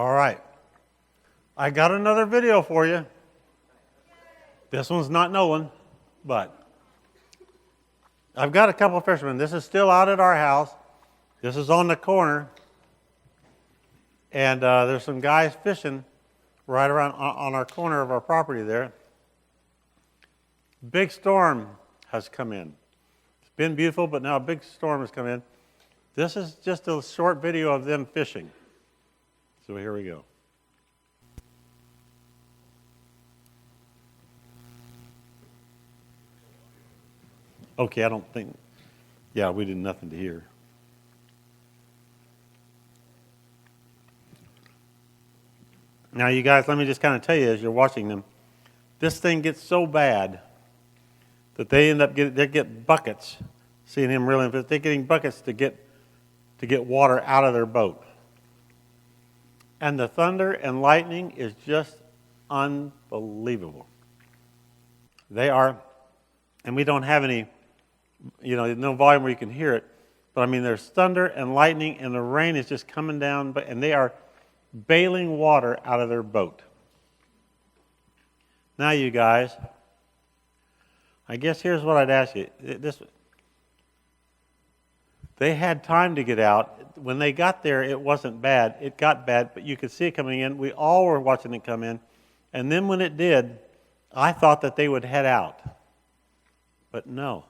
All right. I got another video for you. This one's not Nolan, but I've got a couple of fishermen. This is still out at our house. This is on the corner. And there's some guys fishing right around on our corner of our property there. Big storm has come in. It's been beautiful, but now a big storm has come in. This is just a short video of them fishing. So here we go. Okay, I don't think, yeah, we did nothing to hear. Now, you guys, let me just kind of tell you as you're watching them, this thing gets so bad that they end up they get buckets. Seeing him reeling, they're getting buckets to get water out of their boat. And the thunder and lightning is just unbelievable. They are, and we don't have any, no volume where you can hear it, but I mean, there's thunder and lightning, and the rain is just coming down, and they are bailing water out of their boat. Now, you guys, I guess here's what I'd ask you. They had time to get out. When they got there, it wasn't bad. It got bad, but you could see it coming in. We all were watching it come in. And then when it did, I thought that they would head out. But no.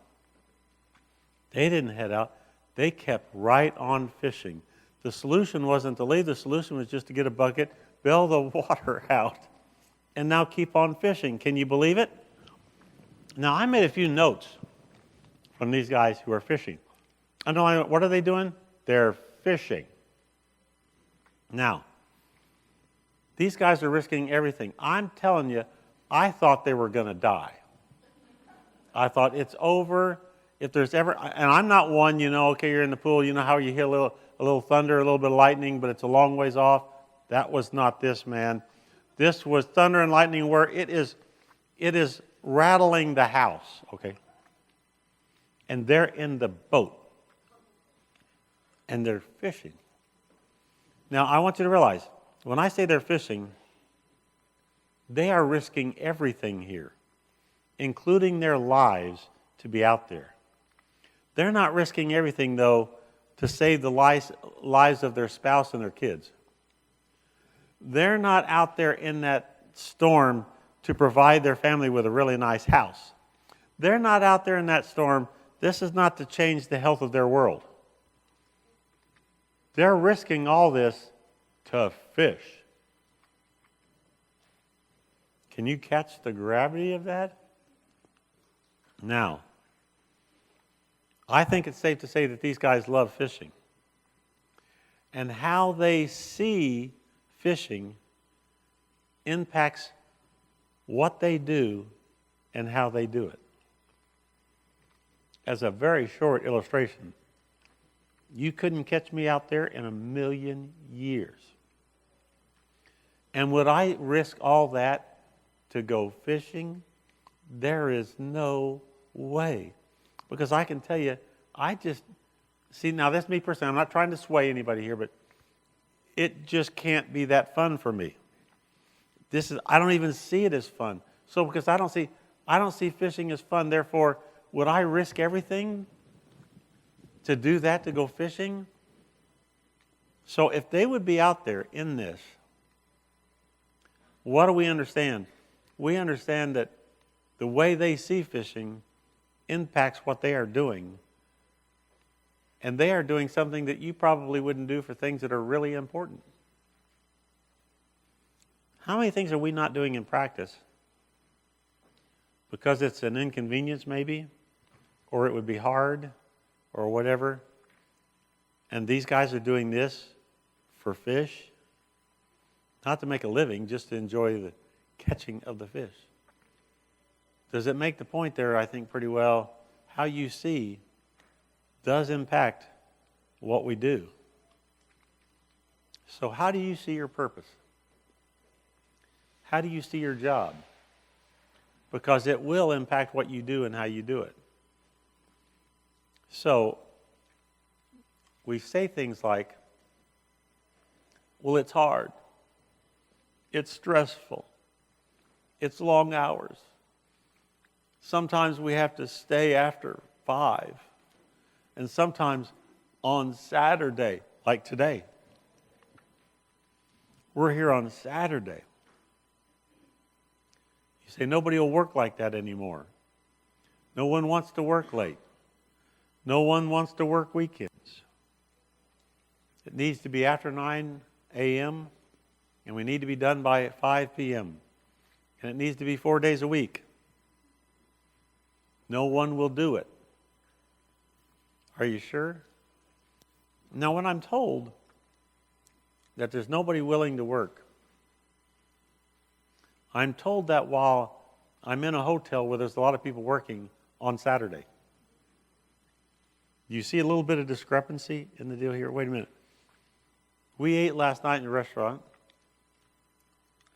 They didn't head out. They kept right on fishing. The solution wasn't to leave. The solution was just to get a bucket, bail the water out, and now keep on fishing. Can you believe it? Now, I made a few notes from these guys who are fishing. I know, what are they doing? They're fishing. Now, these guys are risking everything. I'm telling you, I thought they were going to die. I thought it's over. If there's ever, and I'm not one, okay, you're in the pool, you know how you hear a little thunder, a little bit of lightning, but it's a long ways off. That was not this, man. This was thunder and lightning where it is rattling the house, okay? And they're in the boat. And they're fishing. Now, I want you to realize, when I say they're fishing, they are risking everything here, including their lives, to be out there. They're not risking everything, though, to save the lives of their spouse and their kids. They're not out there in that storm to provide their family with a really nice house. They're not out there in that storm. This is not to change the health of their world. They're risking all this to fish. Can you catch the gravity of that? Now, I think it's safe to say that these guys love fishing. And how they see fishing impacts what they do and how they do it. As a very short illustration, you couldn't catch me out there in a million years. And would I risk all that to go fishing? There is no way. Because I can tell you, now that's me personally. I'm not trying to sway anybody here, but it just can't be that fun for me. I don't even see it as fun. So because I don't see fishing as fun, therefore, would I risk everything to do that, to go fishing? So if they would be out there in this, what do we understand? We understand that the way they see fishing impacts what they are doing. And they are doing something that you probably wouldn't do for things that are really important. How many things are we not doing in practice? Because it's an inconvenience maybe, or it would be hard, or whatever. And these guys are doing this for fish, not to make a living, just to enjoy the catching of the fish. Does it make the point there, I think, pretty well? How you see does impact what we do. So how do you see your purpose? How do you see your job? Because it will impact what you do and how you do it. So we say things like, well, it's hard. It's stressful. It's long hours. Sometimes we have to stay after 5. And sometimes on Saturday, like today. We're here on Saturday. You say, nobody will work like that anymore. No one wants to work late. No one wants to work weekends. It needs to be after 9 a.m., and we need to be done by 5 p.m. And it needs to be 4 days a week. No one will do it. Are you sure? Now, when I'm told that there's nobody willing to work, I'm told that while I'm in a hotel where there's a lot of people working on Saturday. Do you see a little bit of discrepancy in the deal here? Wait a minute. We ate last night in a restaurant,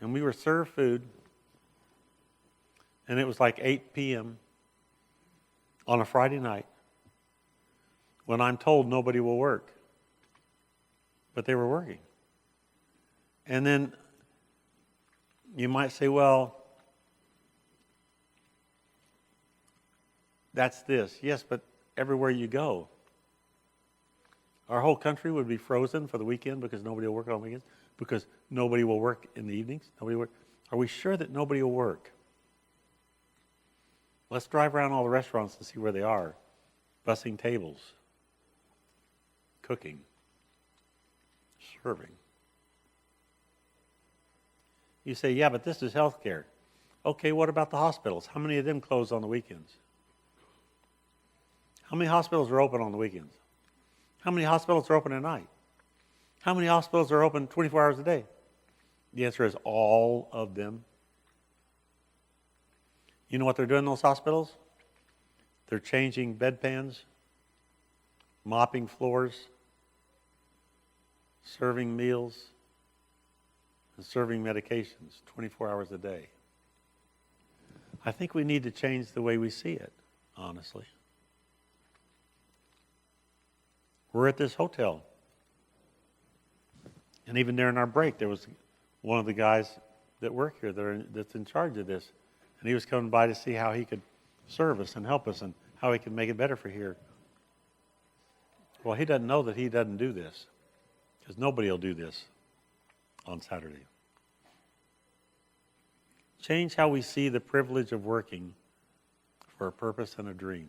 and we were served food, and it was like 8 p.m. on a Friday night when I'm told nobody will work. But they were working. And then you might say, well, that's this. Yes, but everywhere you go, our whole country would be frozen for the weekend because nobody will work on weekends, because nobody will work in the evenings. Nobody will work. Are we sure that nobody will work? Let's drive around all the restaurants to see where they are. Bussing tables. Cooking. Serving. You say, yeah, but this is healthcare. Okay, what about the hospitals? How many of them close on the weekends? How many hospitals are open on the weekends? How many hospitals are open at night? How many hospitals are open 24 hours a day? The answer is all of them. You know what they're doing in those hospitals? They're changing bedpans, mopping floors, serving meals, and serving medications 24 hours a day. I think we need to change the way we see it, honestly. We're at this hotel. And even during our break, there was one of the guys that work here that's in charge of this. And he was coming by to see how he could serve us and help us and how he could make it better for here. Well, he doesn't know that he doesn't do this, because nobody will do this on Saturday. Change how we see the privilege of working for a purpose and a dream.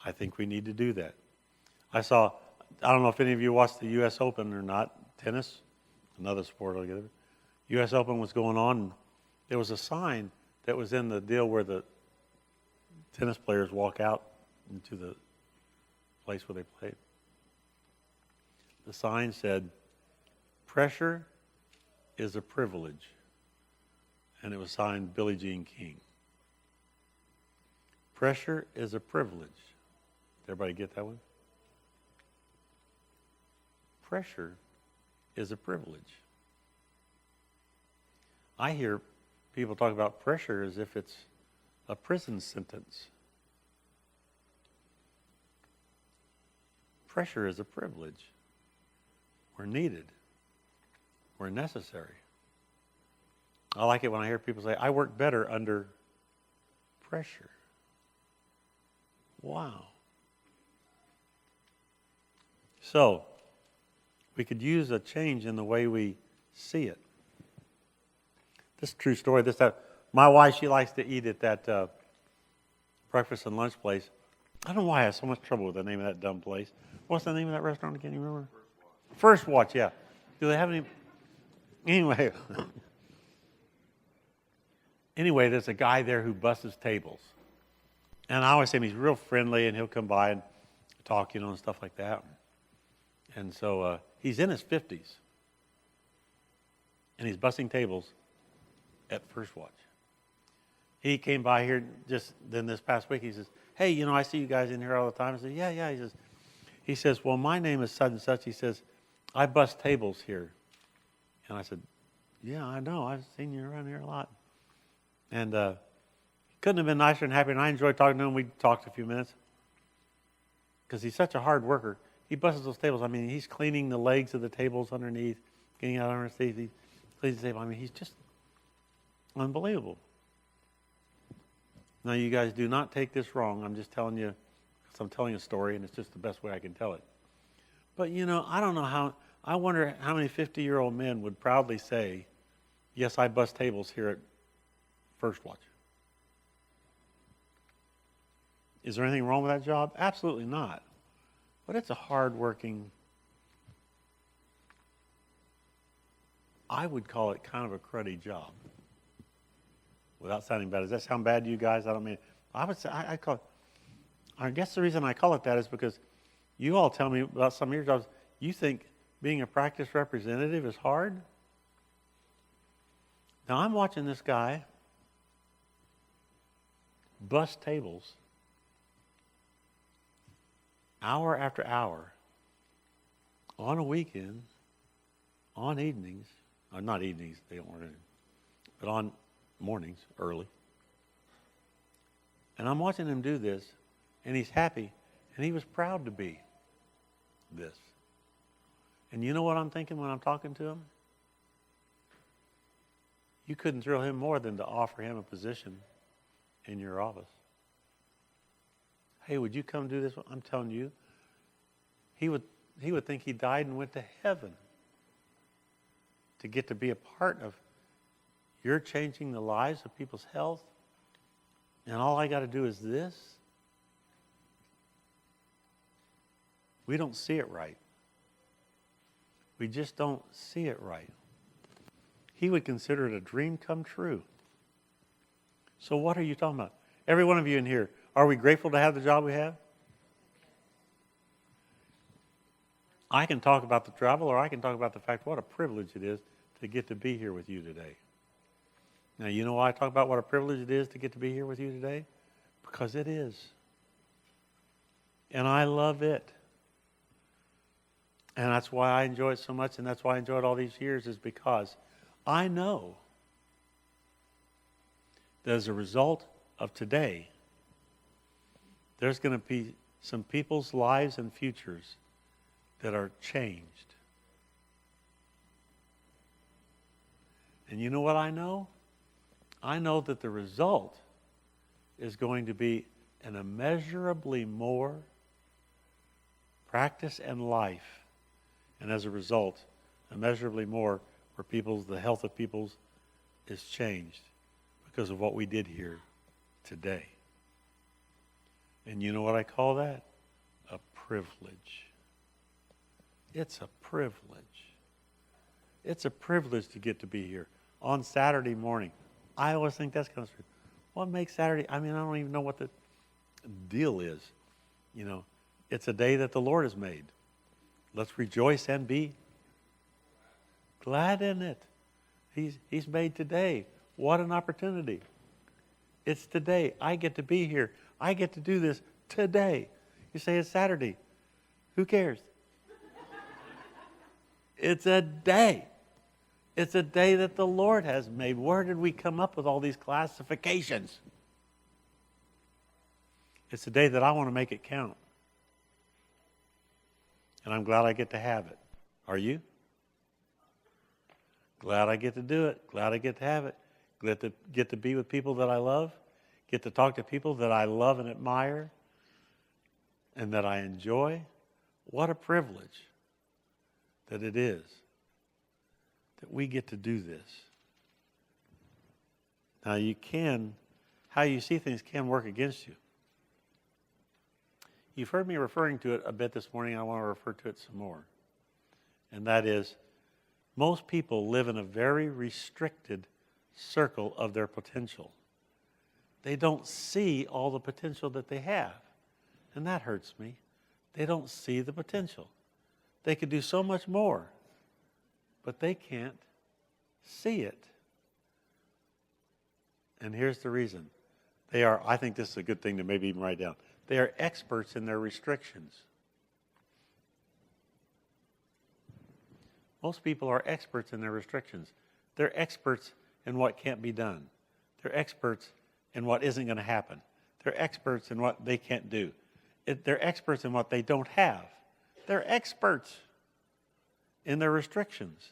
I think we need to do that. I don't know if any of you watched the U.S. Open or not, tennis, another sport altogether. U.S. Open was going on, and there was a sign that was in the deal where the tennis players walk out into the place where they played. The sign said, "Pressure is a privilege." And it was signed Billie Jean King. Pressure is a privilege. Did everybody get that one? Pressure is a privilege. I hear people talk about pressure as if it's a prison sentence. Pressure is a privilege. We're needed. We're necessary. I like it when I hear people say, I work better under pressure. Wow. So, we could use a change in the way we see it. This is a true story. My wife, she likes to eat at that breakfast and lunch place. I don't know why I have so much trouble with the name of that dumb place. What's the name of that restaurant again? You remember? First Watch, yeah. Do they have any? Anyway. Anyway, there's a guy there who busts tables. And I always say he's real friendly, and he'll come by and talk, and stuff like that. And so he's in his 50s. And he's busting tables at First Watch. He came by here just then this past week. He says, hey, I see you guys in here all the time. I said, yeah. He says, well, my name is such and such. He says, I bust tables here. And I said, yeah, I know. I've seen you around here a lot. And couldn't have been nicer and happier. And I enjoyed talking to him. We talked a few minutes. Because he's such a hard worker. He busts those tables. I mean, he's cleaning the legs of the tables underneath, getting out underneath. ladies and gentlemen, I mean, he's just unbelievable. Now, you guys do not take this wrong. I'm just telling you, because I'm telling a story, and it's just the best way I can tell it. But, I don't know how, I wonder how many 50-year-old men would proudly say, yes, I bust tables here at First Watch. Is there anything wrong with that job? Absolutely not. But it's a hard-working, I would call it kind of a cruddy job. Without sounding bad. Does that sound bad to you guys? I don't mean, I would say, I call it, I guess the reason I call it that is because you all tell me about some of your jobs. You think being a practice representative is hard? Now I'm watching this guy bust tables hour after hour on a weekend, on evenings, or not evenings, they don't work, but on mornings, early. And I'm watching him do this, and he's happy, and he was proud to be this. And you know what I'm thinking when I'm talking to him? You couldn't thrill him more than to offer him a position in your office. Hey, would you come do this? I'm telling you, he would think he died and went to heaven to get to be a part of. You're changing the lives of people's health, and all I got to do is this. We don't see it right. We just don't see it right. He would consider it a dream come true. So what are you talking about? Every one of you in here, are we grateful to have the job we have? I can talk about the travel, or I can talk about the fact what a privilege it is to get to be here with you today. Now, you know why I talk about what a privilege it is to get to be here with you today? Because it is. And I love it. And that's why I enjoy it so much, and that's why I enjoy it all these years, is because I know that as a result of today, there's going to be some people's lives and futures that are changed. And you know what I know? I know that the result is going to be an immeasurably more practice and life. And as a result, immeasurably more where the health of people's is changed because of what we did here today. And you know what I call that? A privilege. It's a privilege. It's a privilege to get to be here on Saturday morning. I always think that's kind of true. What makes Saturday? I mean, I don't even know what the deal is. It's a day that the Lord has made. Let's rejoice and be glad in it. He's made today. What an opportunity. It's today. I get to be here. I get to do this today. You say it's Saturday. Who cares? It's a day. It's a day that the Lord has made. Where did we come up with all these classifications? It's a day that I want to make it count. And I'm glad I get to have it. Are you? Glad I get to do it. Glad I get to have it. Glad to get to be with people that I love. Get to talk to people that I love and admire and that I enjoy. What a privilege that it is that we get to do this. Now how you see things can work against you. You've heard me referring to it a bit this morning. I want to refer to it some more. And that is, most people live in a very restricted circle of their potential. They don't see all the potential that they have. And that hurts me. They don't see the potential. They could do so much more, but they can't see it. And here's the reason. I think this is a good thing to maybe even write down. They are experts in their restrictions. Most people are experts in their restrictions. They're experts in what can't be done. They're experts in what isn't going to happen. They're experts in what they can't do. They're experts in what they don't have. They're experts in their restrictions.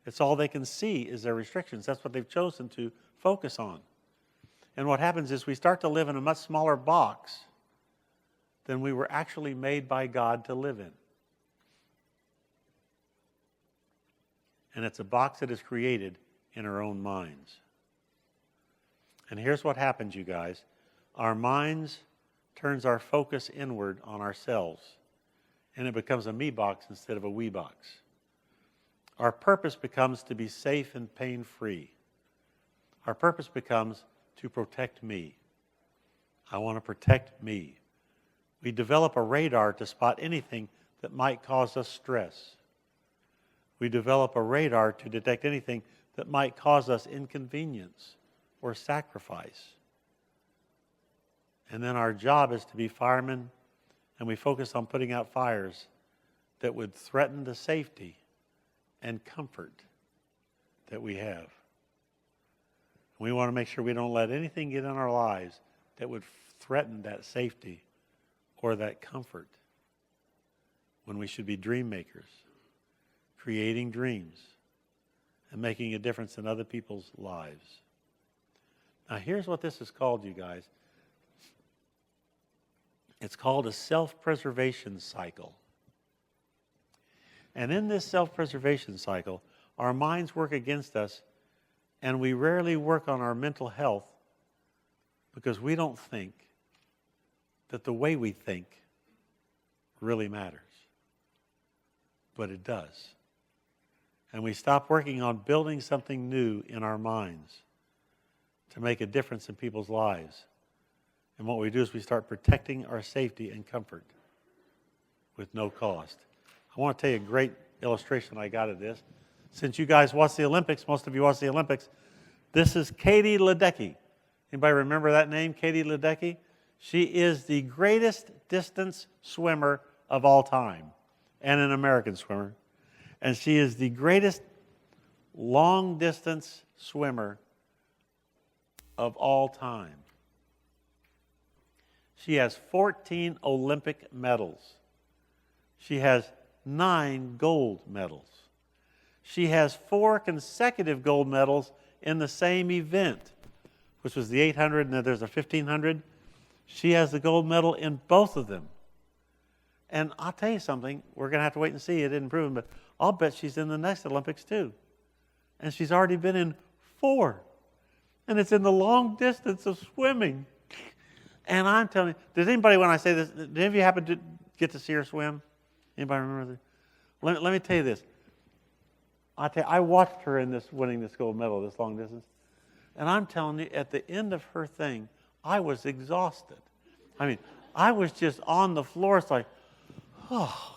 It's all they can see is their restrictions. That's what they've chosen to focus on. And what happens is we start to live in a much smaller box than we were actually made by God to live in. And it's a box that is created in our own minds. And here's what happens, you guys. Our minds turns our focus inward on ourselves, and it becomes a me box instead of a we box. Our purpose becomes to be safe and pain-free. Our purpose becomes to protect me. I want to protect me. We develop a radar to spot anything that might cause us stress. We develop a radar to detect anything that might cause us inconvenience or sacrifice. And then our job is to be firemen, and we focus on putting out fires that would threaten the safety and comfort that we have. We want to make sure we don't let anything get in our lives that would threaten that safety or that comfort, when we should be dream makers, creating dreams and making a difference in other people's lives. Now here's what this is called, you guys. It's called a self-preservation cycle. And in this self-preservation cycle, our minds work against us, and we rarely work on our mental health because we don't think that the way we think really matters. But it does. And we stop working on building something new in our minds to make a difference in people's lives. And what we do is we start protecting our safety and comfort with no cost. I want to tell you a great illustration I got of this. Since you guys watch the Olympics, most of you watch the Olympics, this is Katie Ledecky. Anybody remember that name, Katie Ledecky? She is the greatest distance swimmer of all time, and an American swimmer. And she is the greatest long distance swimmer of all time. She has 14 Olympic medals. She has 9 gold medals. She has 4 consecutive gold medals in the same event, which was the 800 and then there's a 1500. She has the gold medal in both of them. And I'll tell you something, we're going to have to wait and see. It didn't prove it, but I'll bet she's in the next Olympics too. And she's already been in 4. And it's in the long distance of swimming. And I'm telling you, does anybody, when I say this, did any of you happen to get to see her swim? Anybody remember this? Let me tell you this. I watched her in this, winning this gold medal, this long distance. And I'm telling you, at the end of her thing, I was exhausted. I mean, I was just on the floor. It's like, oh.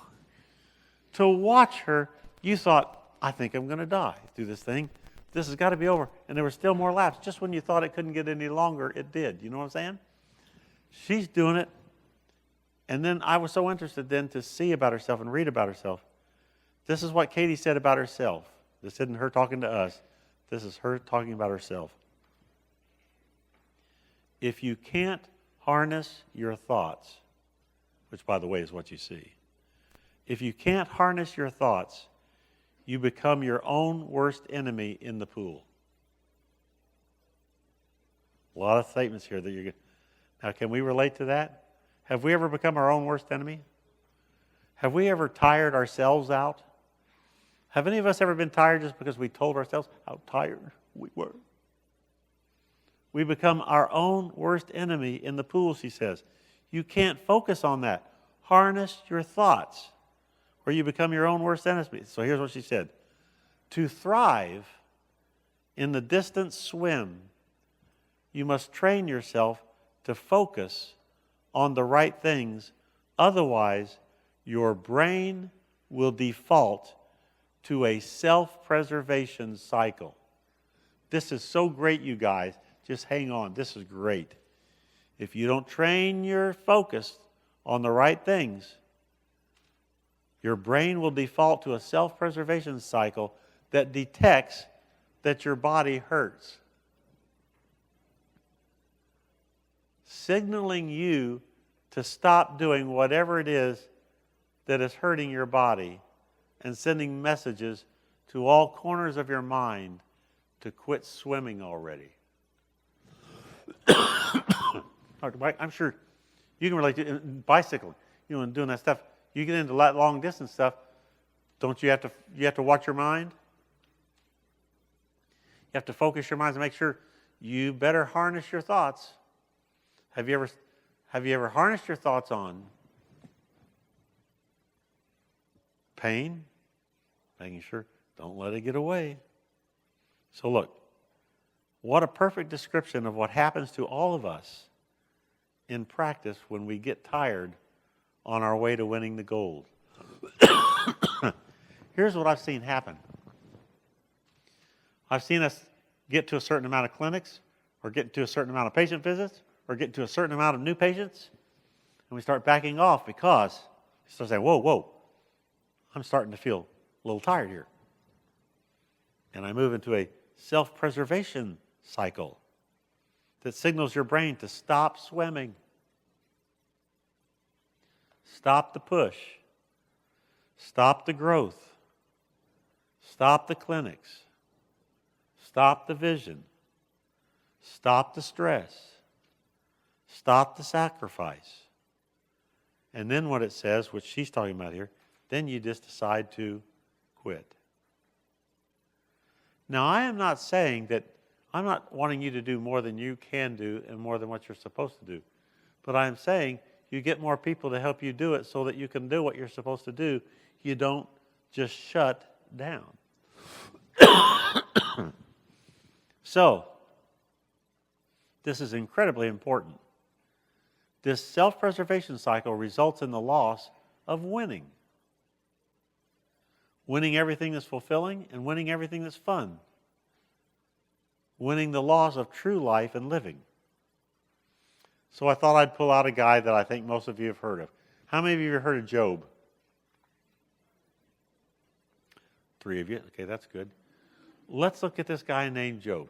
To watch her, you thought, I think I'm going to die through this thing. This has got to be over. And there were still more laps. Just when you thought it couldn't get any longer, it did. You know what I'm saying? She's doing it. And then I was so interested then to see about herself and read about herself. This is what Katie said about herself. This isn't her talking to us. This is her talking about herself. If you can't harness your thoughts, which by the way is what you see, if you can't harness your thoughts, you become your own worst enemy in the pool. A lot of statements here that you're going to... Now, can we relate to that? Have we ever become our own worst enemy? Have we ever tired ourselves out? Have any of us ever been tired just because we told ourselves how tired we were? We become our own worst enemy in the pool, she says. You can't focus on that. Harness your thoughts, or you become your own worst enemy. So here's what she said. To thrive in the distance swim, you must train yourself to focus on the right things. Otherwise, your brain will default to a self-preservation cycle. This is so great, you guys. Just hang on. This is great. If you don't train your focus on the right things, your brain will default to a self-preservation cycle that detects that your body hurts, signaling you to stop doing whatever it is that is hurting your body and sending messages to all corners of your mind to quit swimming already. I'm sure you can relate to bicycling, and doing that stuff. You get into that long distance stuff, don't you have to watch your mind? You have to focus your mind and make sure you better harness your thoughts. Have you ever harnessed your thoughts on pain? Making sure, don't let it get away. So look, what a perfect description of what happens to all of us in practice when we get tired on our way to winning the gold. Here's what I've seen happen. I've seen us get to a certain amount of clinics, or get to a certain amount of patient visits, or get to a certain amount of new patients, and we start backing off because we start saying, whoa, I'm starting to feel a little tired here. And I move into a self-preservation cycle that signals your brain to stop swimming. Stop the push. Stop the growth. Stop the clinics. Stop the vision. Stop the stress. Stop the sacrifice. And then what it says, which she's talking about here, then you just decide to quit. Now, I am not saying that, I'm not wanting you to do more than you can do and more than what you're supposed to do. But I am saying you get more people to help you do it so that you can do what you're supposed to do. You don't just shut down. So, this is incredibly important. This self-preservation cycle results in the loss of winning. Winning everything that's fulfilling and winning everything that's fun. Winning the laws of true life and living. So I thought I'd pull out a guy that I think most of you have heard of. How many of you have heard of Job? 3 of you. Okay, that's good. Let's look at this guy named Job.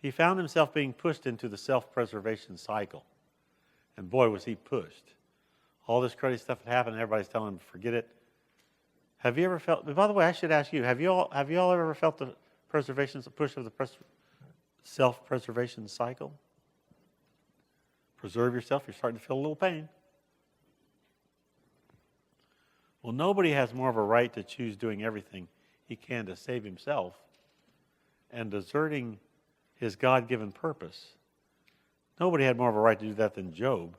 He found himself being pushed into the self-preservation cycle. And boy, was he pushed. All this crazy stuff had happened and everybody's telling him, forget it. Have you ever felt, by the way, I should ask you, have you all ever felt the push of the self-preservation cycle? Preserve yourself, you're starting to feel a little pain. Well, nobody has more of a right to choose doing everything he can to save himself and deserting his God-given purpose. Nobody had more of a right to do that than Job.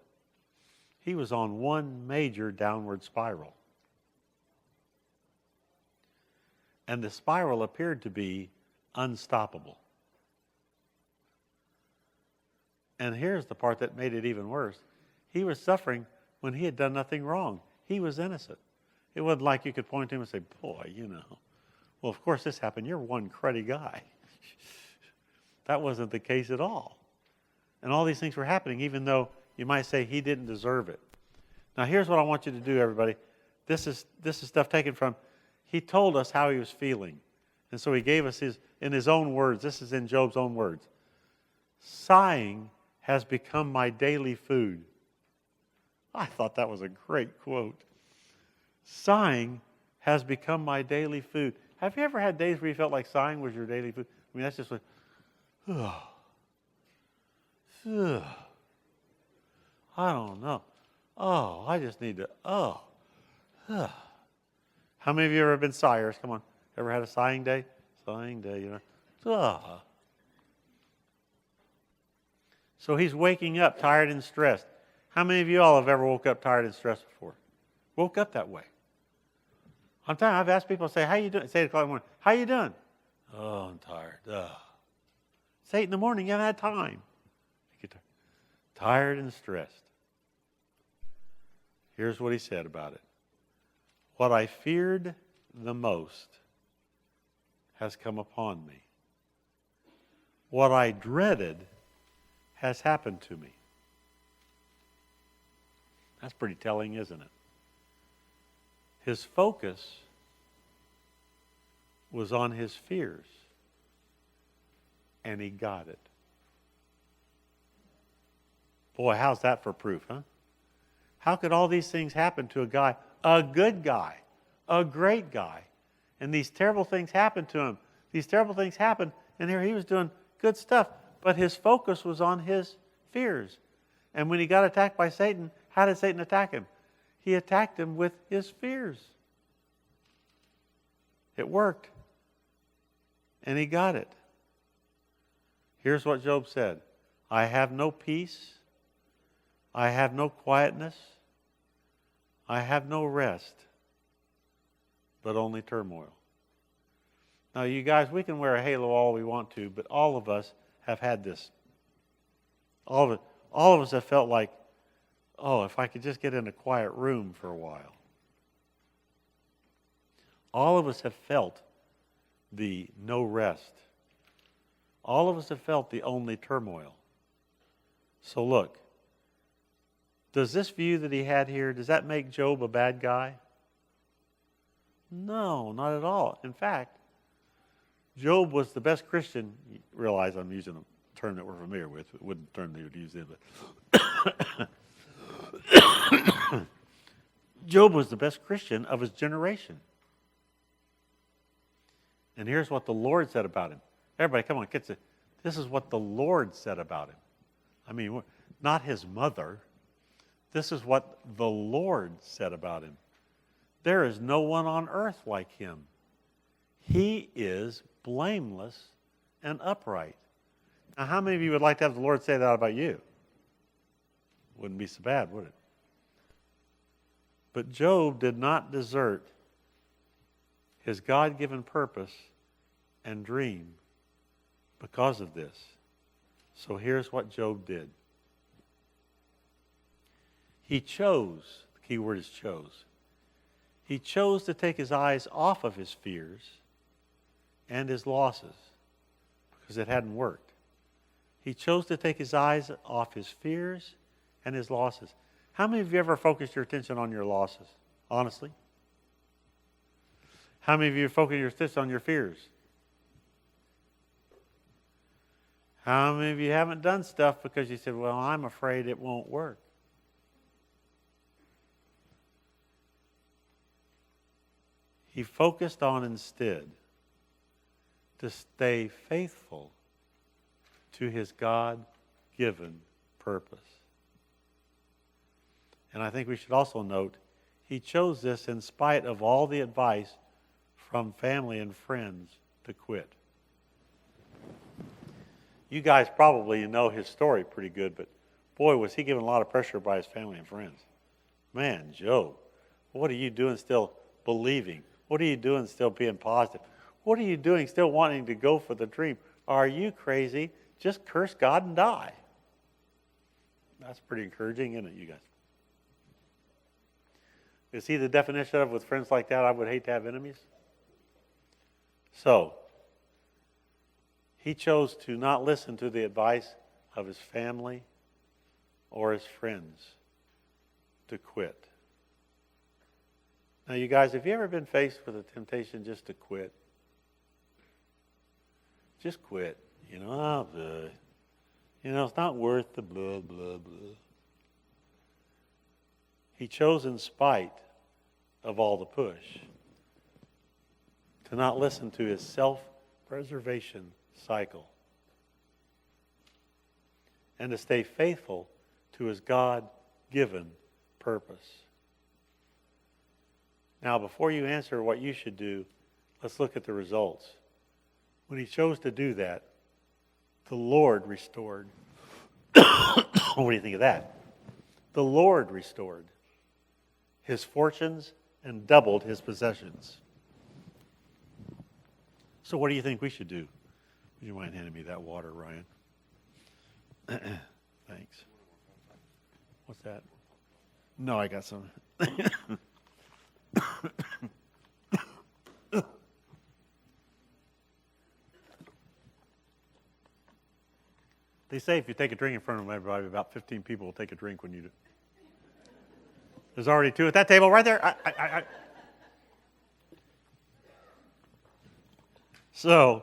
He was on one major downward spiral. And the spiral appeared to be unstoppable. And here's the part that made it even worse. He was suffering when he had done nothing wrong. He was innocent. It wasn't like you could point to him and say, boy, well, of course this happened. You're one cruddy guy. That wasn't the case at all. And all these things were happening even though you might say he didn't deserve it. Now here's what I want you to do, everybody. This is stuff taken from, he told us how he was feeling. And so he gave us in his own words, this is in Job's own words. Sighing has become my daily food. I thought that was a great quote. Sighing has become my daily food. Have you ever had days where you felt like sighing was your daily food? I mean, that's just like, I don't know. I just need to, How many of you ever been sighers? Come on. Ever had a sighing day? Sighing day, So he's waking up tired and stressed. How many of you all have ever woke up tired and stressed before? Woke up that way. I've asked people, say, how you doing? It's 8 o'clock in the morning. How you doing? Oh, I'm tired. It's 8 in the morning. You haven't had time. You get tired and stressed. Here's what he said about it. What I feared the most has come upon me. What I dreaded has happened to me. That's pretty telling, isn't it? His focus was on his fears, and he got it. Boy, how's that for proof, huh? How could all these things happen to a guy, a good guy, a great guy, And these terrible things happened to him. These terrible things happened, and here he was doing good stuff. But his focus was on his fears. And when he got attacked by Satan, how did Satan attack him? He attacked him with his fears. It worked. And he got it. Here's what Job said. I have no peace. I have no quietness. I have no rest, but only turmoil. Now, you guys, we can wear a halo all we want to, but all of us have had this. All of us have felt like, oh, if I could just get in a quiet room for a while. All of us have felt the no rest. All of us have felt the only turmoil. So look, does this view that he had here, does that make Job a bad guy? No, not at all. In fact, Job was the best Christian. You realize I'm using a term that we're familiar with. It wouldn't a term they would use then, but Job was the best Christian of his generation. And here's what the Lord said about him. Everybody, come on, get it. This is what the Lord said about him. I mean, not his mother. This is what the Lord said about him. There is no one on earth like him. He is blameless and upright. Now, how many of you would like to have the Lord say that about you? Wouldn't be so bad, would it? But Job did not desert his God-given purpose and dream because of this. So here's what Job did. He chose, the key word is chose. He chose to take his eyes off of his fears and his losses because it hadn't worked. He chose to take his eyes off his fears and his losses. How many of you ever focused your attention on your losses? Honestly? How many of you focus your attention on your fears? How many of you haven't done stuff because you said, well, I'm afraid it won't work? He focused on instead to stay faithful to his God-given purpose. And I think we should also note, he chose this in spite of all the advice from family and friends to quit. You guys probably know his story pretty good, but boy, was he given a lot of pressure by his family and friends. Man, Job, what are you doing still believing? What are you doing still being positive? What are you doing still wanting to go for the dream? Are you crazy? Just curse God and die. That's pretty encouraging, isn't it, you guys? You see the definition of with friends like that, I would hate to have enemies. So, he chose to not listen to the advice of his family or his friends to quit. Now, you guys, have you ever been faced with a temptation just to quit? Just quit. You know, it's not worth the blah, blah, blah. He chose in spite of all the push to not listen to his self-preservation cycle and to stay faithful to his God-given purpose. Now, before you answer what you should do, let's look at the results. When he chose to do that, the Lord restored. What do you think of that? The Lord restored his fortunes and doubled his possessions. So what do you think we should do? Would you mind handing me that water, Ryan? Thanks. What's that? No, I got some. They say if you take a drink in front of everybody, about 15 people will take a drink when you do. There's already 2 at that table right there. So,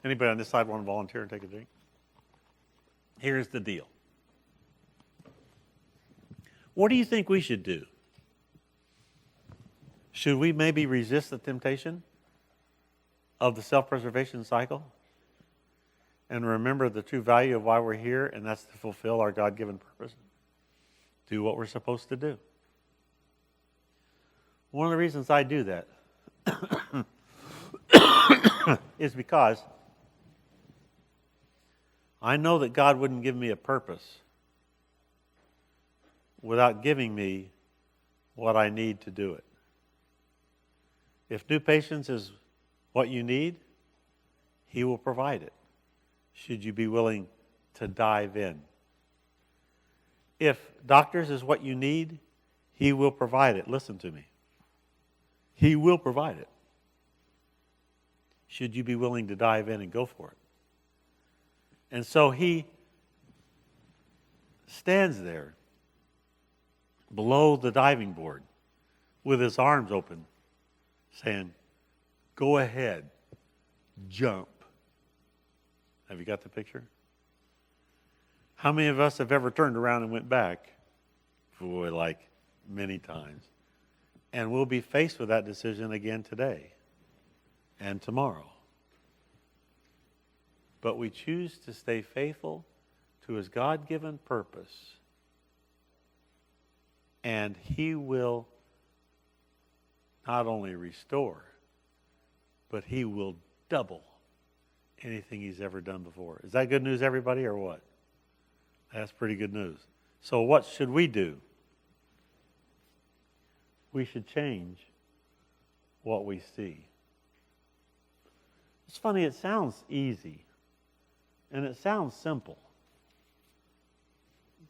anybody on this side want to volunteer and take a drink? Here's the deal. What do you think we should do? Should we maybe resist the temptation of the self-preservation cycle and remember the true value of why we're here, and that's to fulfill our God-given purpose? Do what we're supposed to do. One of the reasons I do that is because I know that God wouldn't give me a purpose without giving me what I need to do it. If new patience is what you need, He will provide it, should you be willing to dive in. If doctors is what you need, He will provide it. Listen to me. He will provide it, should you be willing to dive in and go for it. And so He stands there below the diving board with His arms open, saying, go ahead, jump. Have you got the picture? How many of us have ever turned around and went back? Boy, like many times. And we'll be faced with that decision again today and tomorrow. But we choose to stay faithful to His God-given purpose, and He will not only restore, but He will double anything He's ever done before. Is that good news, everybody, or what? That's pretty good news. So what should we do? We should change what we see. It's funny, it sounds easy, and it sounds simple,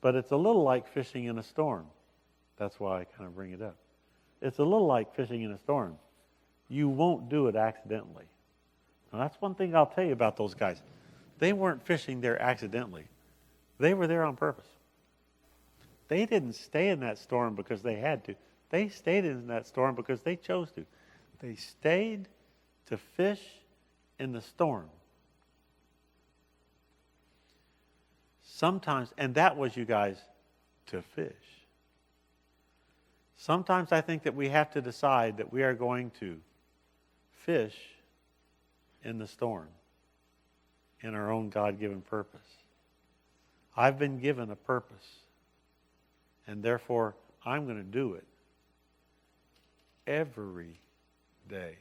but it's a little like fishing in a storm. That's why I kind of bring it up. It's a little like fishing in a storm. You won't do it accidentally. Now, that's one thing I'll tell you about those guys. They weren't fishing there accidentally. They were there on purpose. They didn't stay in that storm because they had to. They stayed in that storm because they chose to. They stayed to fish in the storm. Sometimes, and that was, you guys, to fish. Sometimes I think that we have to decide that we are going to fish in the storm, in our own God-given purpose. I've been given a purpose, and therefore I'm going to do it every day.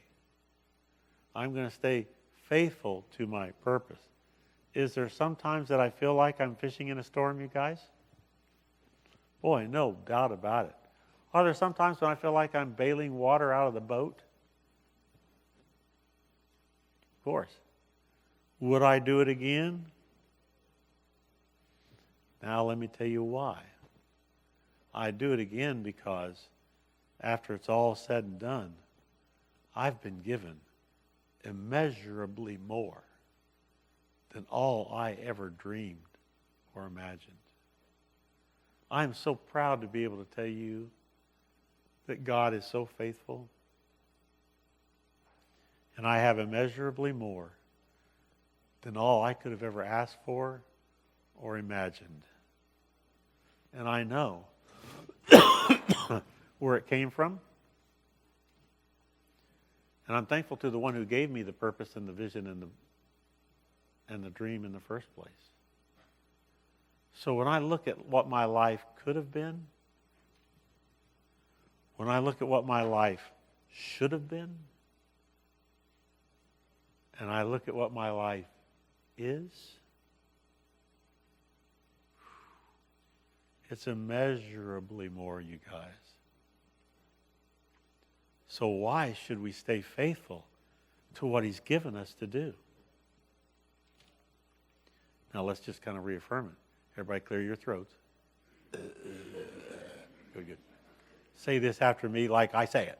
I'm going to stay faithful to my purpose. Is there some times that I feel like I'm fishing in a storm, you guys? Boy, no doubt about it. Are there some times when I feel like I'm bailing water out of the boat? Of course. Would I do it again? Now let me tell you why. I do it again because after it's all said and done, I've been given immeasurably more than all I ever dreamed or imagined. I'm so proud to be able to tell you that God is so faithful, and I have immeasurably more than all I could have ever asked for or imagined. And I know where it came from, and I'm thankful to the one who gave me the purpose and the vision and the dream in the first place. So when I look at what my life could have been, when I look at what my life should have been, and I look at what my life is, it's immeasurably more, you guys. So why should we stay faithful to what He's given us to do? Now let's just kind of reaffirm it. Everybody clear your throats. Good. Say this after me like I say it.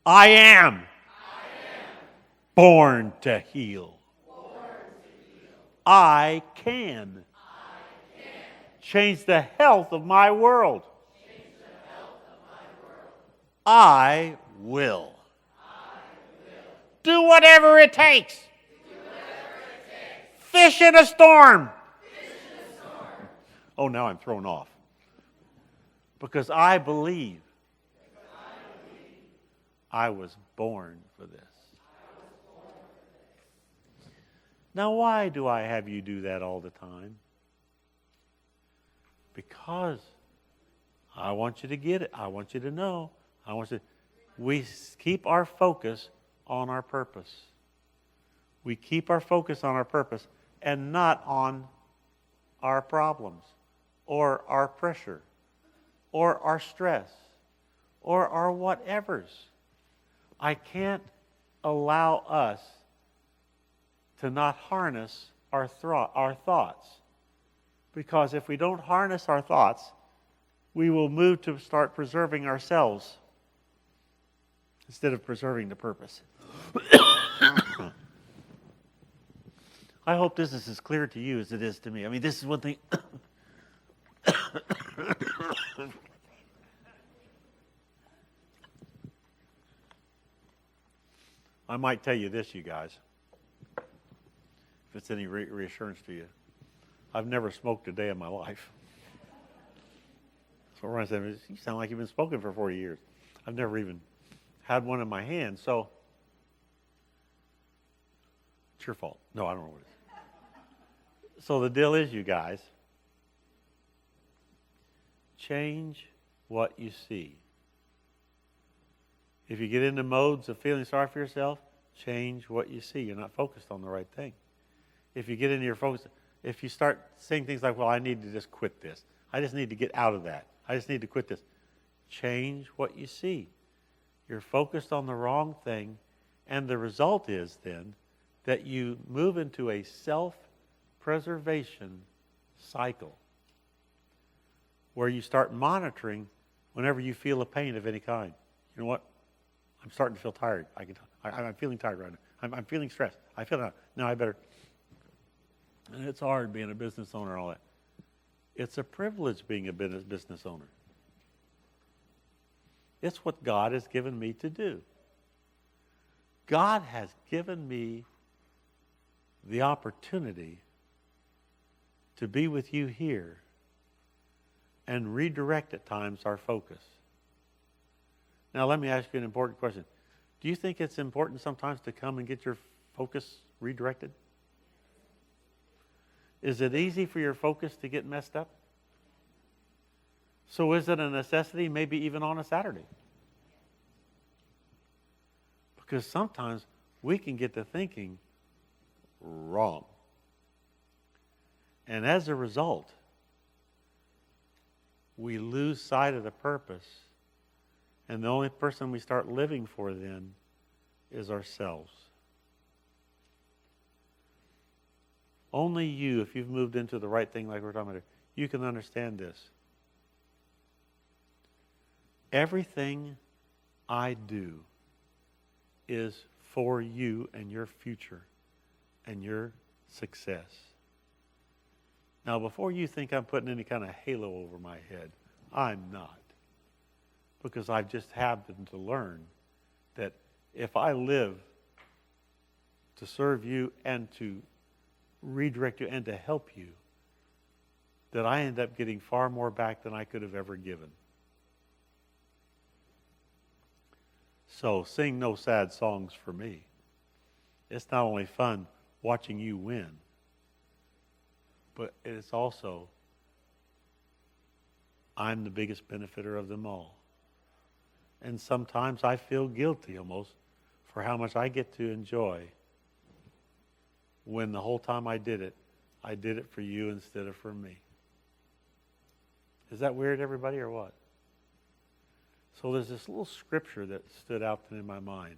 I am born to heal. I can change the health of my world. I will. Do whatever it takes. Fish in a storm. Oh, now I'm thrown off. Because I believe I was born for this. Now, why do I have you do that all the time? Because I want you to get it. I want you to know. We keep our focus on our purpose. We keep our focus on our purpose and not on our problems or our pressure or our stress or our whatevers. I can't allow us to not harness our thoughts. Because if we don't harness our thoughts, we will move to start preserving ourselves instead of preserving the purpose. I hope this is as clear to you as it is to me. I mean, this is one thing. I might tell you this, you guys, if it's any reassurance to you. I've never smoked a day in my life. So Ryan said, you sound like you've been smoking for 40 years. I've never even had one in my hand. So it's your fault. No, I don't know what it is. So the deal is, you guys, change what you see. If you get into modes of feeling sorry for yourself, change what you see. You're not focused on the right thing. If you get into your focus, if you start saying things like, well, I need to just quit this. I just need to get out of that. I just need to quit this. Change what you see. You're focused on the wrong thing, and the result is then that you move into a self-preservation cycle where you start monitoring whenever you feel a pain of any kind. You know what? I'm starting to feel tired. I'm feeling tired right now. I'm feeling stressed. I feel that. Now I better. And it's hard being a business owner and all that. It's a privilege being a business owner. It's what God has given me to do. God has given me the opportunity to be with you here and redirect at times our focus. Now let me ask you an important question. Do you think it's important sometimes to come and get your focus redirected? Is it easy for your focus to get messed up? So is it a necessity, maybe even on a Saturday? Because sometimes we can get to thinking wrong. And as a result, we lose sight of the purpose. And the only person we start living for then is ourselves. Only you, if you've moved into the right thing like we're talking about here, you can understand this. Everything I do is for you and your future and your success. Now, before you think I'm putting any kind of halo over my head, I'm not. Because I've just happened to learn that if I live to serve you and to redirect you and to help you, that I end up getting far more back than I could have ever given. So sing no sad songs for me. It's not only fun watching you win, but it's also, I'm the biggest benefiter of them all. And sometimes I feel guilty almost for how much I get to enjoy when the whole time I did it for you instead of for me. Is that weird, everybody, or what? So there's this little scripture that stood out in my mind.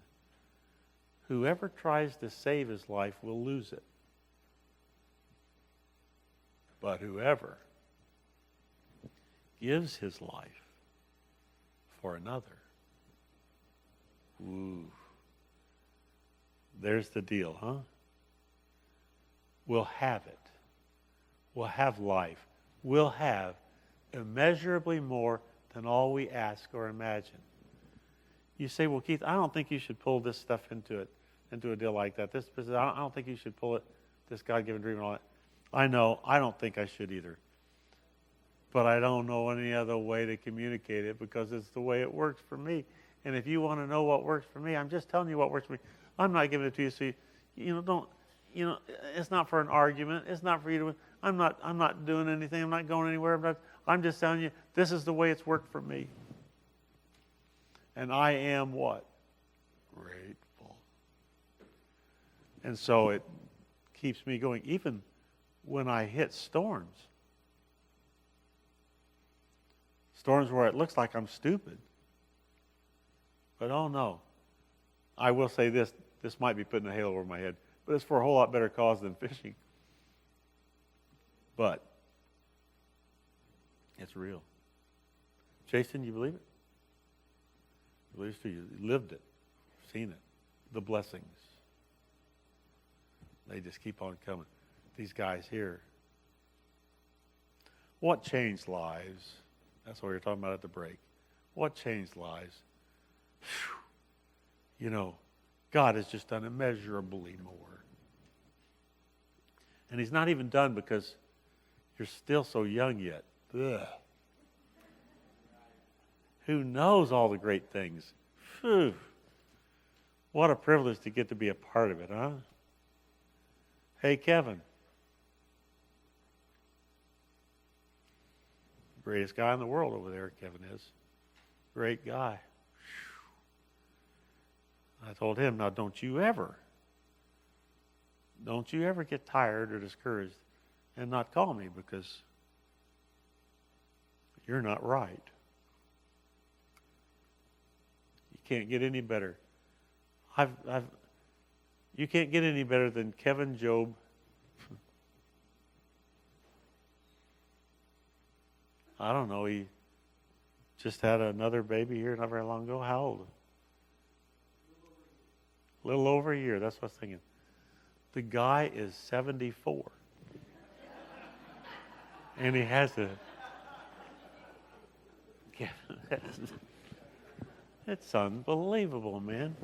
Whoever tries to save his life will lose it. But whoever gives his life for another, ooh, there's the deal, huh? We'll have it. We'll have life. We'll have immeasurably more than all we ask or imagine. You say, well, Keith, I don't think you should pull this stuff into a deal like that. I don't think you should pull it, this God-given dream and all that. I know, I don't think I should either. But I don't know any other way to communicate it because it's the way it works for me. And if you want to know what works for me, I'm just telling you what works for me. I'm not giving it to you so it's not for an argument. It's not for you to, I'm not doing anything. I'm not going anywhere. I'm just telling you, this is the way it's worked for me. And I am what? Grateful. And so it keeps me going, even when I hit storms. Storms where it looks like I'm stupid. But oh no. I will say this might be putting a halo over my head, but it's for a whole lot better cause than fishing. But it's real. Jason, you believe it? You believe it too. You lived it, seen it. The blessings. They just keep on coming. These guys here. What changed lives? That's what we were talking about at the break. What changed lives? Whew. God has just done immeasurably more. And he's not even done because you're still so young yet. Ugh. Who knows all the great things? Phew. What a privilege to get to be a part of it, huh? Hey, Kevin. Greatest guy in the world over there, Kevin is. Great guy. I told him, now don't you ever get tired or discouraged and not call me, because you're not right. You can't get any better. You can't get any better than Kevin Job. I don't know, he just had another baby here not very long ago. How old? A little over a year, that's what I was thinking. The guy is 74. And he has it's unbelievable, man.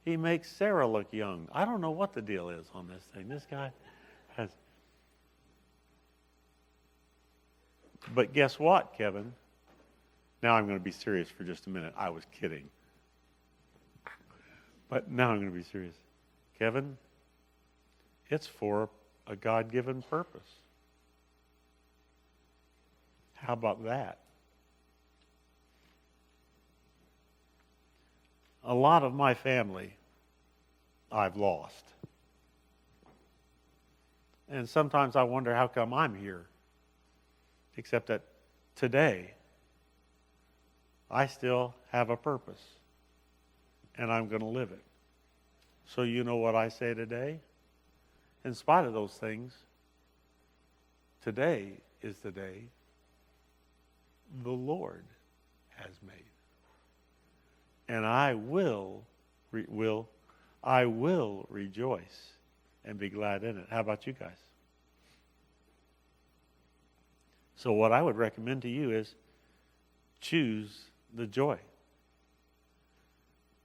He makes Sarah look young. I don't know what the deal is on this thing. This guy has... But guess what, Kevin? Now I'm going to be serious for just a minute. I was kidding. But now I'm going to be serious. Kevin, it's for a God-given purpose. How about that? A lot of my family I've lost. And sometimes I wonder how come I'm here. Except that today, I still have a purpose. And I'm going to live it. So you know what I say today? In spite of those things, today is the day the Lord has made. And I will rejoice and be glad in it. How about you guys? So what I would recommend to you is choose the joy.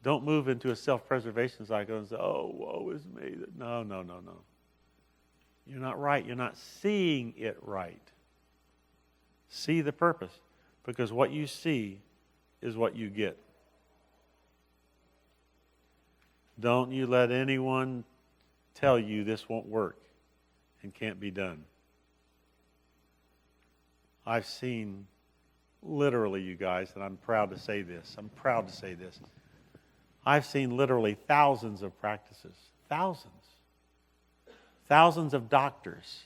Don't move into a self-preservation cycle and say, oh, woe is me. No. You're not right. You're not seeing it right. See the purpose, because what you see is what you get. Don't you let anyone tell you this won't work and can't be done. I've seen, literally, you guys, and I'm proud to say this. I've seen literally thousands of practices. Thousands of doctors.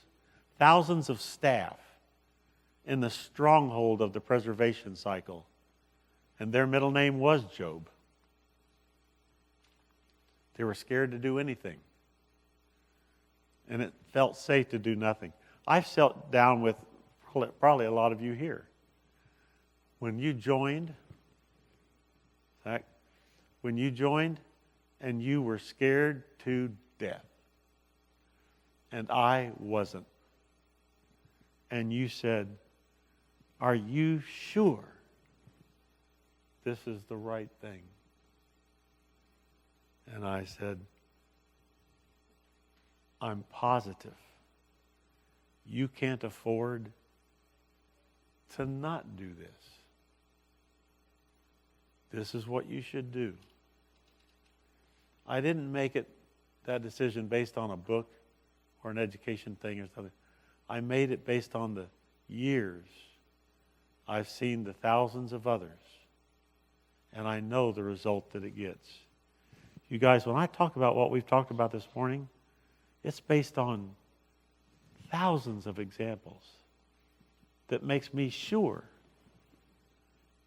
Thousands of staff in the stronghold of the preservation cycle. And their middle name was Job. They were scared to do anything. And it felt safe to do nothing. I've sat down with probably a lot of you here. When you joined, Zach, when you joined and you were scared to death, and I wasn't, and you said, are you sure this is the right thing? And I said, I'm positive you can't afford to not do this. This is what you should do. I didn't make that decision based on a book or an education thing or something. I made it based on the years I've seen the thousands of others, and I know the result that it gets. You guys, when I talk about what we've talked about this morning, it's based on thousands of examples that makes me sure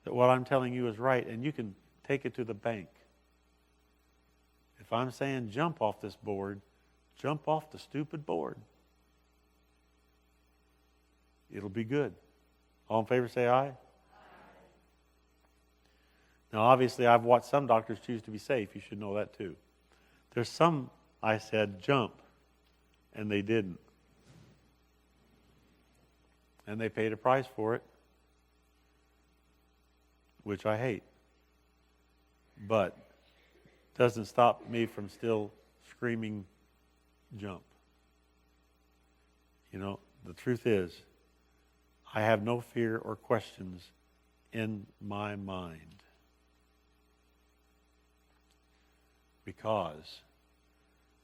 that what I'm telling you is right, and you can take it to the bank. If I'm saying jump off this board, jump off the stupid board. It'll be good. All in favor say aye. Now, obviously, I've watched some doctors choose to be safe. You should know that too. There's some, I said, jump, and they didn't. And they paid a price for it, which I hate. But doesn't stop me from still screaming, jump. You know, the truth is, I have no fear or questions in my mind. Because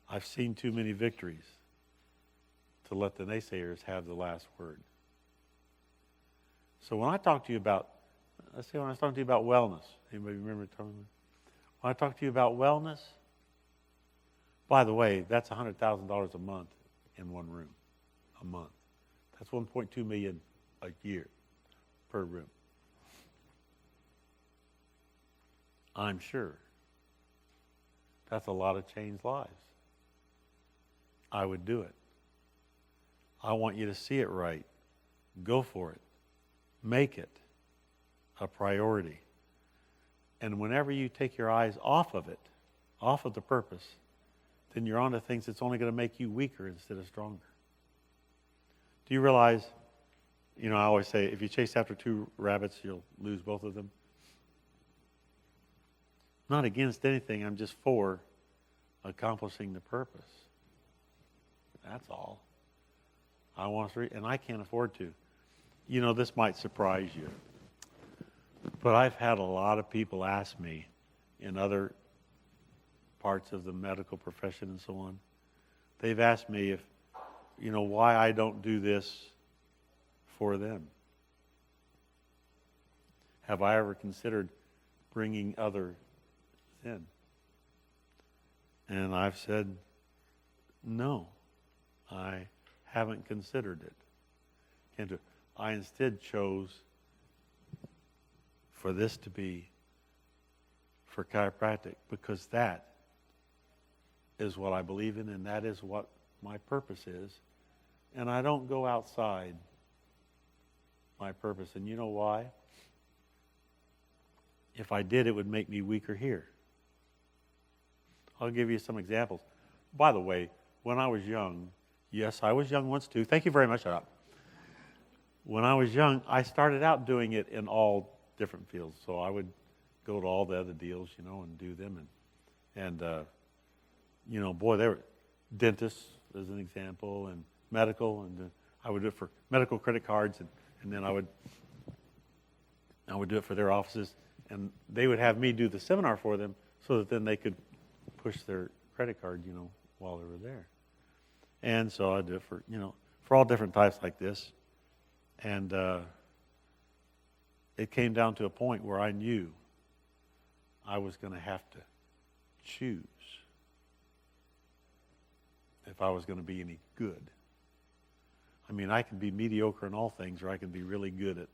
I've seen too many victories to let the naysayers have the last word. So when I talk to you about, let's say when I was talking to you about wellness, anybody remember telling me? When I talk to you about wellness, by the way, that's $100,000 a month in one room, a month. That's $1.2 million a year per room. I'm sure that's a lot of changed lives. I would do it. I want you to see it right. Go for it. Make it a priority. And whenever you take your eyes off of it, off of the purpose, then you're on to things that's only going to make you weaker instead of stronger. Do you realize, I always say, if you chase after two rabbits, you'll lose both of them. Not against anything, I'm just for accomplishing the purpose. That's all. I want to, and I can't afford to. This might surprise you, but I've had a lot of people ask me in other parts of the medical profession and so on. They've asked me if, why I don't do this for them. Have I ever considered bringing others in? And I've said, no, I haven't considered it. Can't do it. I instead chose for this to be for chiropractic because that is what I believe in and that is what my purpose is. And I don't go outside my purpose. And you know why? If I did, it would make me weaker here. I'll give you some examples. By the way, when I was young, yes, I was young once too. Thank you very much. Shut up. When I was young, I started out doing it in all different fields. So I would go to all the other deals, and do them. And boy, they were dentists as an example, and medical, and I would do it for medical credit cards, and then I would do it for their offices, and they would have me do the seminar for them so that then they could push their credit card, while they were there. And so I do it for all different types like this. And it came down to a point where I knew I was going to have to choose if I was going to be any good. I mean, I can be mediocre in all things, or I can be really good at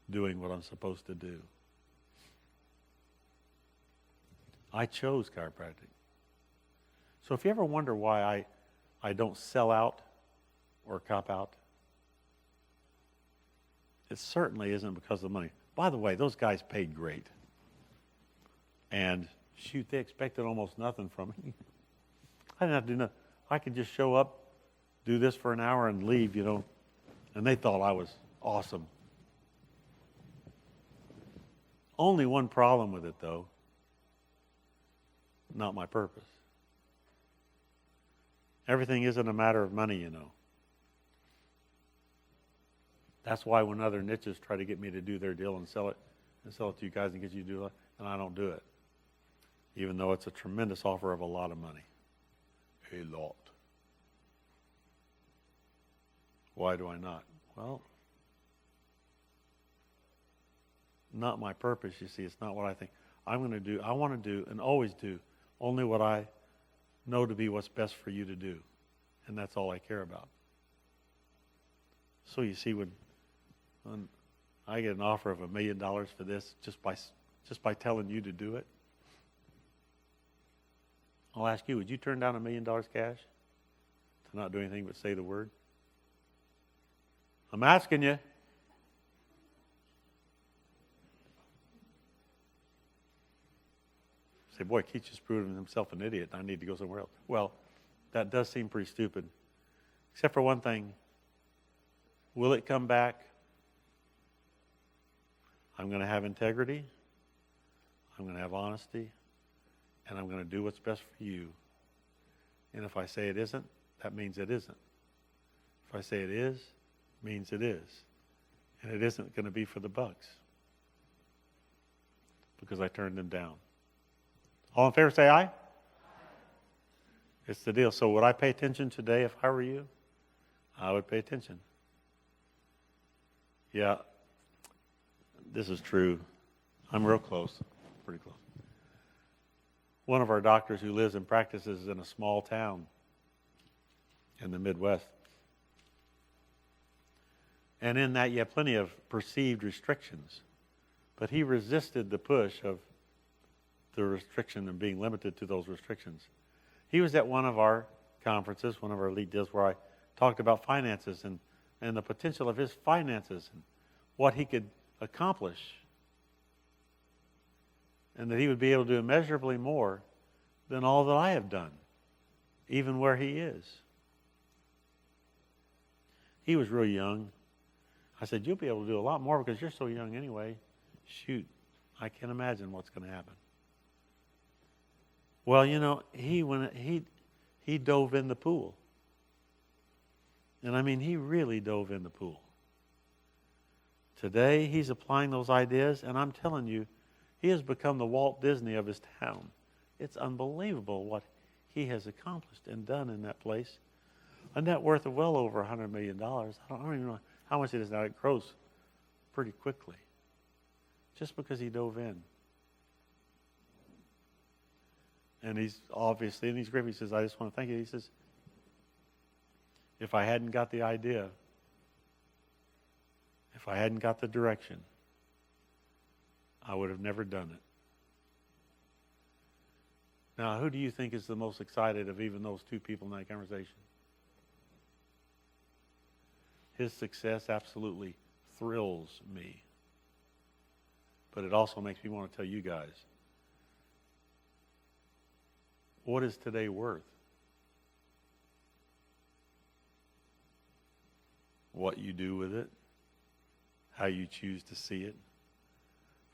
doing what I'm supposed to do. I chose chiropractic. So if you ever wonder why I don't sell out or cop out, it certainly isn't because of the money. By the way, those guys paid great. And shoot, they expected almost nothing from me. I didn't have to do nothing. I could just show up, do this for an hour and leave, and they thought I was awesome. Only one problem with it, though. Not my purpose. Everything isn't a matter of money, That's why when other niches try to get me to do their deal and sell it to you guys and get you to do it, and I don't do it, even though it's a tremendous offer of a lot of money. A lot. Why do I not? Well, not my purpose, you see. It's not what I think. I want to do and always do only what I know to be what's best for you to do. And that's all I care about. So you see, when I get an offer of $1 million for this just by telling you to do it, I'll ask you, would you turn down $1 million cash to not do anything but say the word? I'm asking you. Say, boy, Keith's just proven himself an idiot. I need to go somewhere else. Well, that does seem pretty stupid. Except for one thing. Will it come back? I'm going to have integrity. I'm going to have honesty. And I'm going to do what's best for you. And if I say it isn't, that means it isn't. If I say it is, it means it is. And it isn't going to be for the bucks. Because I turned them down. All in favor, say aye. It's the deal. So would I pay attention today if I were you? I would pay attention. Yeah, this is true. I'm real close, pretty close. One of our doctors who lives and practices in a small town in the Midwest. And in that you have plenty of perceived restrictions. But he resisted the push of the restriction and being limited to those restrictions. He was at one of our conferences, one of our elite deals, where I talked about finances and the potential of his finances and what he could accomplish. And that he would be able to do immeasurably more than all that I have done, even where he is. He was real young. I said, you'll be able to do a lot more because you're so young anyway. Shoot, I can't imagine what's going to happen. Well, you know, he dove in the pool. And I mean, he really dove in the pool. Today, he's applying those ideas, and I'm telling you, he has become the Walt Disney of his town. It's unbelievable what he has accomplished and done in that place. A net worth of well over $100 million. I don't even know how much it is now. It grows pretty quickly. Just because he dove in. And he's obviously, and he's great. He says, I just want to thank you. He says, if I hadn't got the idea, if I hadn't got the direction, I would have never done it. Now, who do you think is the most excited of even those two people in that conversation? His success absolutely thrills me. But it also makes me want to tell you guys, what is today worth? What you do with it, how you choose to see it.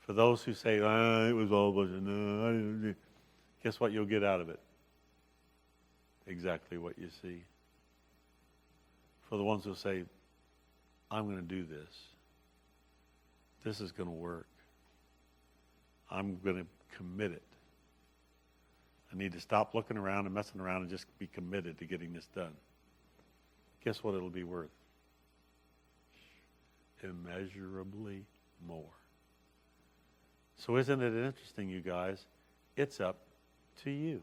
For those who say, it was all bullshit, no, I didn't. Guess what you'll get out of it? Exactly what you see. For the ones who say, I'm going to do this. This is going to work. I'm going to commit it. I need to stop looking around and messing around and just be committed to getting this done. Guess what it'll be worth? Immeasurably more. So isn't it interesting, you guys? It's up to you.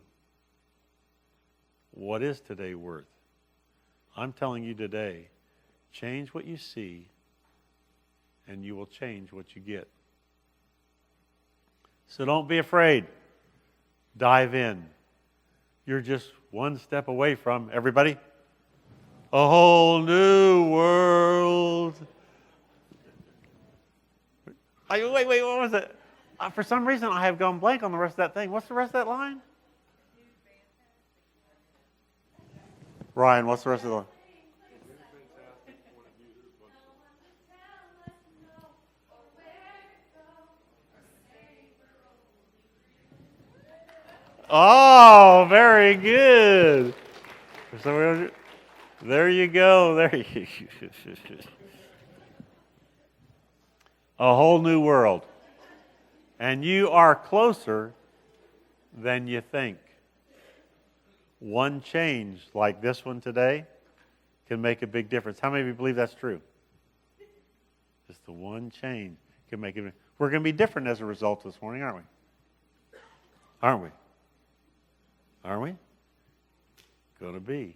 What is today worth? I'm telling you today, change what you see, and you will change what you get. So don't be afraid. Dive in. You're just one step away from, everybody, a whole new world. Wait, what was it? For some reason, I have gone blank on the rest of that thing. What's the rest of that line? Ryan, what's the rest of the line? Oh, very good. So there you go. There you A whole new world. And you are closer than you think. One change like this one today can make a big difference. How many of you believe that's true? Just the one change can make it. We're going to be different as a result this morning, aren't we? Aren't we? Aren't we? Going to be.